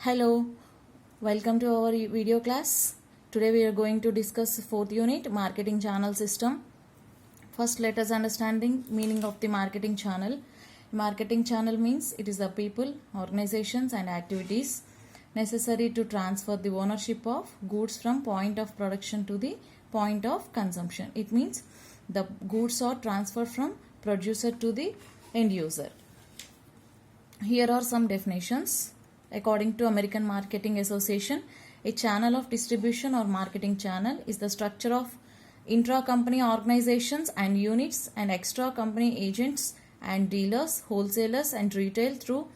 Hello, welcome to our video class. Today we are going to discuss fourth unit, marketing channel system. First, let us understand the meaning of the marketing channel. Marketing channel means it is the people, organizations and activities necessary to transfer the ownership of goods from point of production to the point of consumption. It means the goods are transferred from producer to the end user. Here are some definitions. According to American Marketing Association, a channel of distribution or marketing channel is the structure of intra-company organizations and units and extra-company agents and dealers, wholesalers and retail through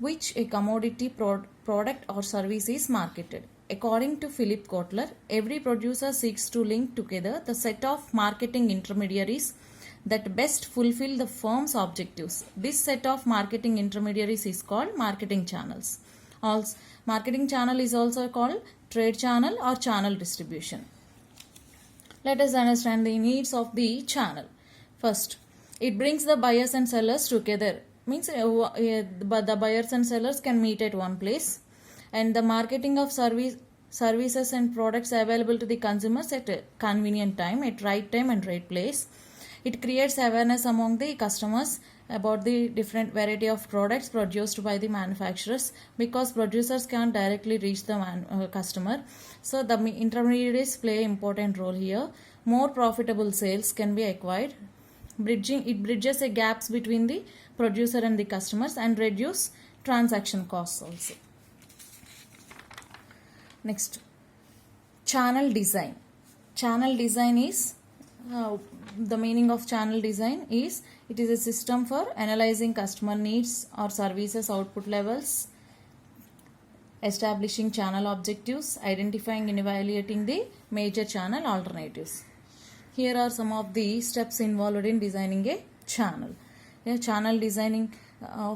which a commodity product or service is marketed. According to Philip Kotler, every producer seeks to link together the set of marketing intermediaries that best fulfill the firm's objectives. This set of marketing intermediaries is called marketing channels. Also, marketing channel is also called trade channel or channel distribution. Let us understand the needs of the channel. First, it brings the buyers and sellers together. Means the buyers and sellers can meet at one place, and the marketing of services and products available to the consumers at a convenient time, at right time and right place. It creates awareness among the customers about the different variety of products produced by the manufacturers, because producers can't directly reach the customer. So the intermediaries play an important role here. More profitable sales can be acquired. It bridges the gaps between the producer and the customers and reduce transaction costs also. Next, channel design. Channel design is the meaning of channel design is it is a system for analyzing customer needs or services output levels, establishing channel objectives, identifying and evaluating the major channel alternatives. Here are some of the steps involved in designing a channel. Channel designing,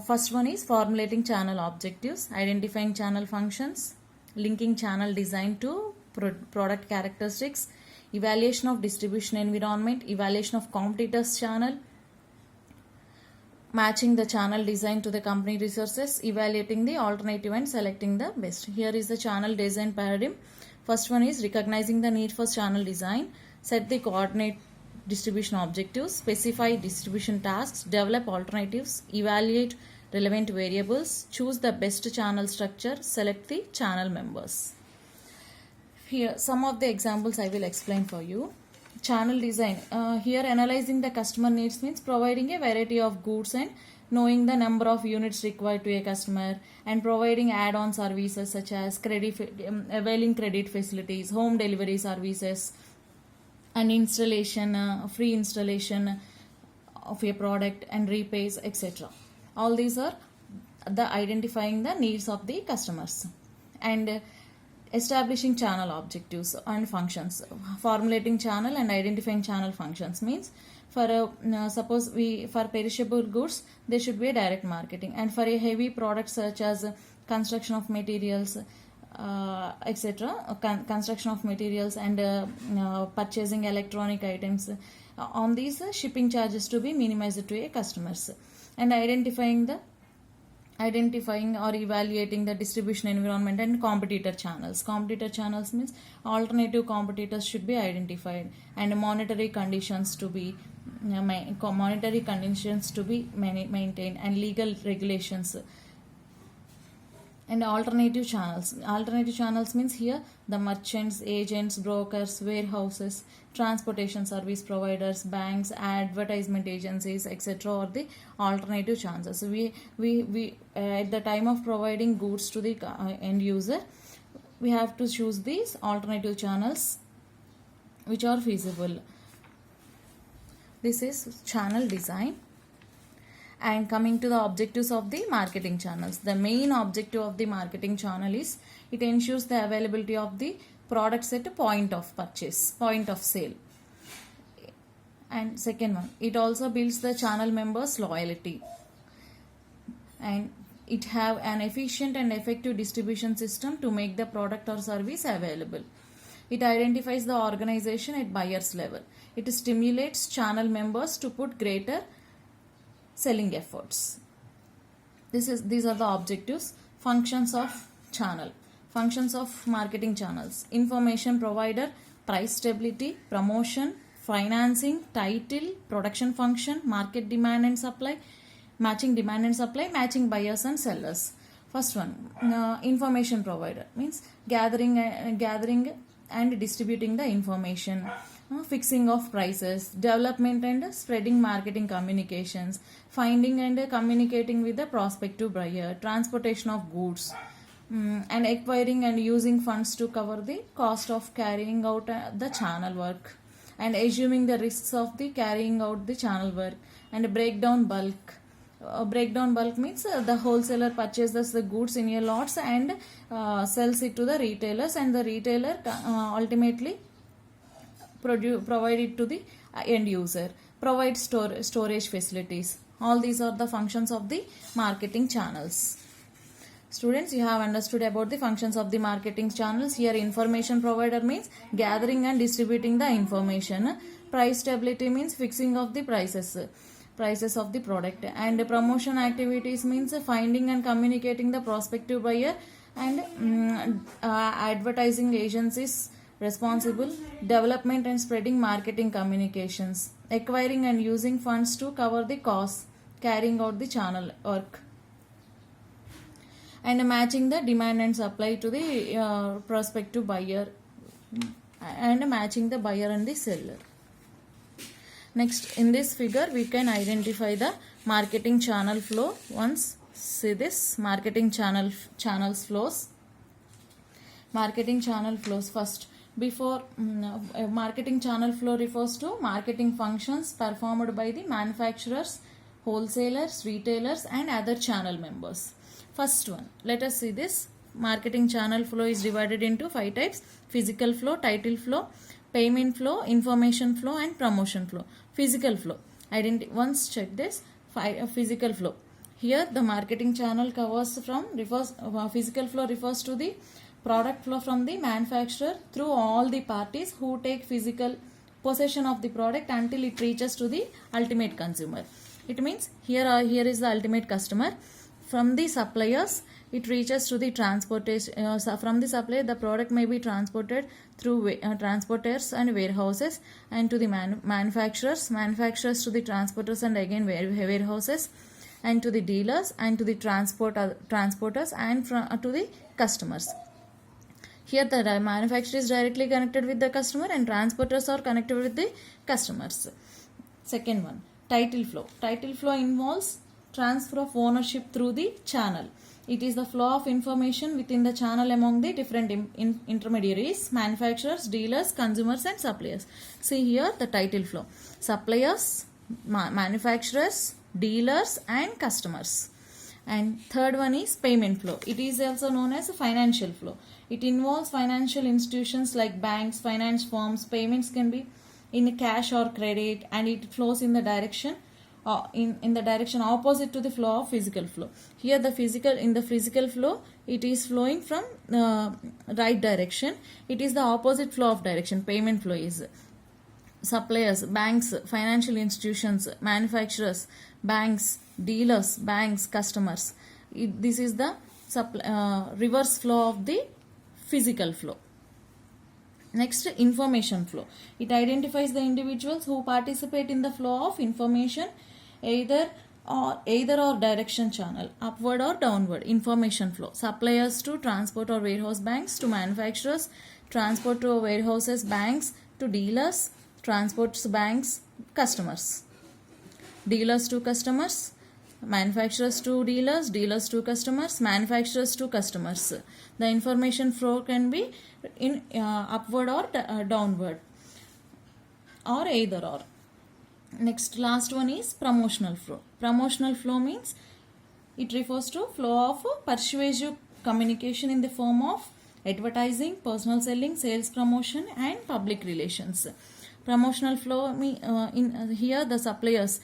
first one is formulating channel objectives, identifying channel functions, linking channel design to product characteristics, evaluation of distribution environment, evaluation of competitors channel, matching the channel design to the company resources, evaluating the alternative and selecting the best. Here is the channel design paradigm. First one is recognizing the need for channel design, set the coordinate distribution objectives, specify distribution tasks, develop alternatives, evaluate relevant variables, choose the best channel structure, select the channel members. Here some of the examples I will explain for you. Channel design. Here analyzing the customer needs means providing a variety of goods and knowing the number of units required to a customer, and providing add-on services such as availing credit facilities, home delivery services and installation, free installation of a product and repairs, etc. All these are the identifying the needs of the customers. And establishing channel objectives and functions. Formulating channel and identifying channel functions means for suppose for perishable goods there should be a direct marketing, and for a heavy product such as construction of materials, etc. Construction of materials and purchasing electronic items, on these shipping charges to be minimized to a customers. And identifying or evaluating the distribution environment and competitor channels. Competitor channels means alternative competitors should be identified, and monetary conditions to be maintained, and legal regulations. And alternative channels. Alternative channels means here the merchants, agents, brokers, warehouses, transportation service providers, banks, advertisement agencies, etc. are the alternative channels. So we at the time of providing goods to the end user, we have to choose these alternative channels which are feasible. This is channel design. And coming to the objectives of the marketing channels. The main objective of the marketing channel is it ensures the availability of the products at a point of purchase, point of sale. And second one, it also builds the channel members' loyalty. And it have an efficient and effective distribution system to make the product or service available. It identifies the organization at buyer's level. It stimulates channel members to put greater selling efforts. These are the objectives. Functions of channel. Functions of marketing channels: information provider, price stability, promotion, financing, title, production function, market demand and supply, matching demand and supply, matching buyers and sellers. First one, information provider means gathering and distributing the information, fixing of prices, development and spreading marketing communications, finding and communicating with the prospective buyer, transportation of goods, and acquiring and using funds to cover the cost of carrying out the channel work, and assuming the risks of the carrying out the channel work, and breakdown bulk. Breakdown bulk means the wholesaler purchases the goods in a lots and sells it to the retailers, and the retailer ultimately provide it to the end user. Provide storage facilities. All these are the functions of the marketing channels. Students, you have understood about the functions of the marketing channels. Here, information provider means gathering and distributing the information. Price stability means fixing of the prices of the product, and promotion activities means finding and communicating the prospective buyer, and advertising agencies responsible, development and spreading marketing communications, acquiring and using funds to cover the costs carrying out the channel work, and matching the demand and supply to the prospective buyer, and matching the buyer and the seller. Next, in this figure we can identify the marketing channel flow. Once see this marketing channels flows. Marketing channel flows. First, before marketing channel flow refers to marketing functions performed by the manufacturers, wholesalers, retailers and other channel members. First one, let us see this. Marketing channel flow is divided into 5 types: physical flow, title flow, payment flow, information flow and promotion flow. Physical flow, once check this. Physical flow, here the marketing channel physical flow refers to the product flow from the manufacturer through all the parties who take physical possession of the product until it reaches to the ultimate consumer. It means here is the ultimate customer. From the suppliers, it reaches to the transportation. From the supplier, the product may be transported through transporters and warehouses, and to the manufacturers to the transporters and again warehouses, and to the dealers, and to the transporters, and to the customers. Here the manufacturer is directly connected with the customer and transporters are connected with the customers. Second one, title flow. Title flow involves transfer of ownership through the channel. It is the flow of information within the channel among the different intermediaries, manufacturers, dealers, consumers and suppliers. See here the title flow. Suppliers, manufacturers, dealers and customers. And third one is payment flow. It is also known as financial flow. It involves financial institutions like banks, finance firms. Payments can be in cash or credit, and it flows in the direction in the direction opposite to the flow of physical flow. Here the physical flow, it is flowing from right direction. It is the opposite flow of direction. Payment flow is suppliers, banks, financial institutions, manufacturers, banks, dealers, banks, customers. This is the reverse flow of the physical flow. Next, information flow. It identifies the individuals who participate in the flow of information, either or direction channel, upward or downward. Information flow. Suppliers to transport or warehouse, banks to manufacturers, transport to warehouses, banks to dealers, transports, banks, customers. Dealers to customers, manufacturers to dealers, dealers to customers, manufacturers to customers. The information flow can be in upward or downward, or either or. Next, last one is promotional flow. Promotional flow means it refers to flow of persuasive communication in the form of advertising, personal selling, sales promotion and public relations. Promotional flow here the suppliers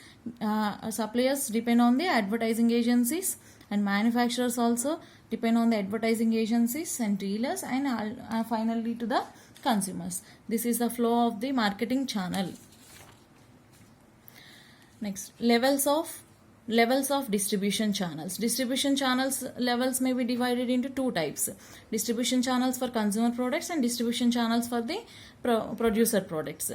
depend on the advertising agencies, and manufacturers also depend on the advertising agencies and dealers, and finally to the consumers. This is the flow of the marketing channel. Next, levels of levels of distribution channels. Distribution channels levels may be divided into two types: distribution channels for consumer products and distribution channels for the producer products.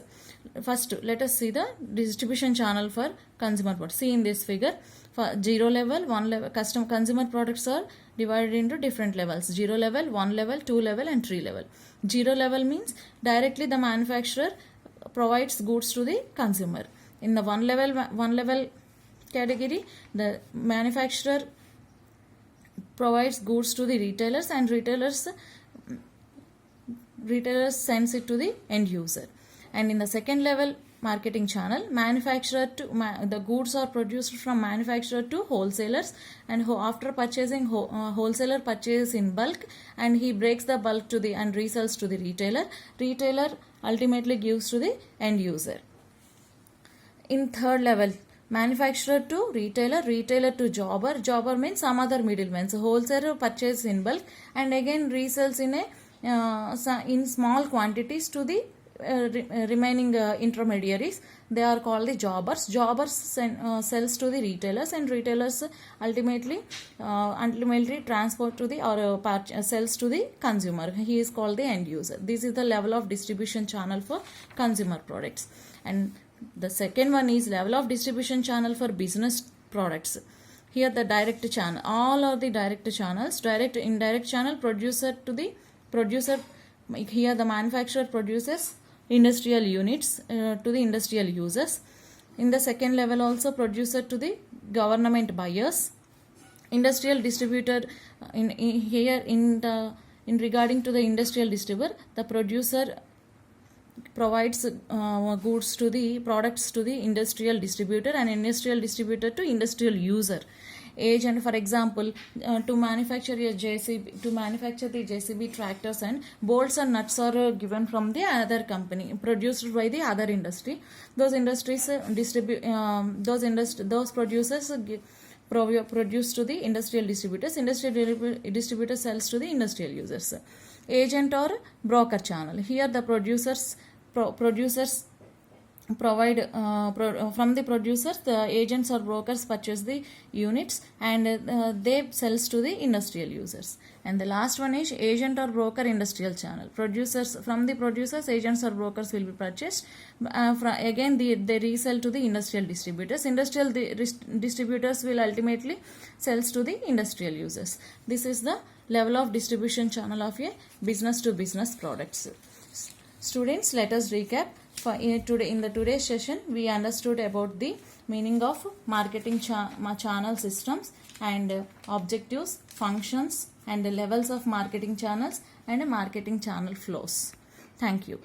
First, let us see the distribution channel for consumer products. See in this figure, for 0 level, 1 level, custom consumer products are divided into different levels: 0 level, 1 level, 2 level and 3 level. 0 level means directly the manufacturer provides goods to the consumer. In the 1 level category, the manufacturer provides goods to the retailers and retailers sends it to the end user. And in the second level marketing channel, manufacturer to the goods are produced from manufacturer to wholesalers, and after purchasing wholesaler purchases in bulk and he breaks the bulk to the and resells to the retailer ultimately gives to the end user. In third level, manufacturer to retailer to jobber means some other middleman. So wholesaler purchases in bulk and again resells in small quantities to the remaining intermediaries. They are called the jobbers. Sells to the retailers and retailers ultimately transport to the or sells to the consumer. He is called the end user. This is the level of distribution channel for consumer products. And the second one is level of distribution channel for business products. Here the direct channel, all are the direct channels. Direct, indirect channel, producer to the producer. Here the manufacturer produces industrial units to the industrial users. In the second level also, producer to the government buyers. Industrial distributor, in regarding to the industrial distributor, the producer provides goods to the products to the industrial distributor and industrial distributor to industrial user. Agent, for example, to manufacture the JCB tractors and bolts and nuts are given from the other company, produced by the other industry. Those industries those producers produce to the industrial distributors. Industrial distributor sells to the industrial users. Agent or broker channel. Here the producers provide from the producers, the agents or brokers purchase the units and they sells to the industrial users. And the last one is agent or broker industrial channel. From the producers, agents or brokers will be purchased. Again they resell to the industrial distributors. Industrial distributors will ultimately sells to the industrial users. This is the level of distribution channel of a business to business products. Students, let us recap. In today's session, we understood about the meaning of marketing channel systems and objectives, functions, and the levels of marketing channels and marketing channel flows. Thank you.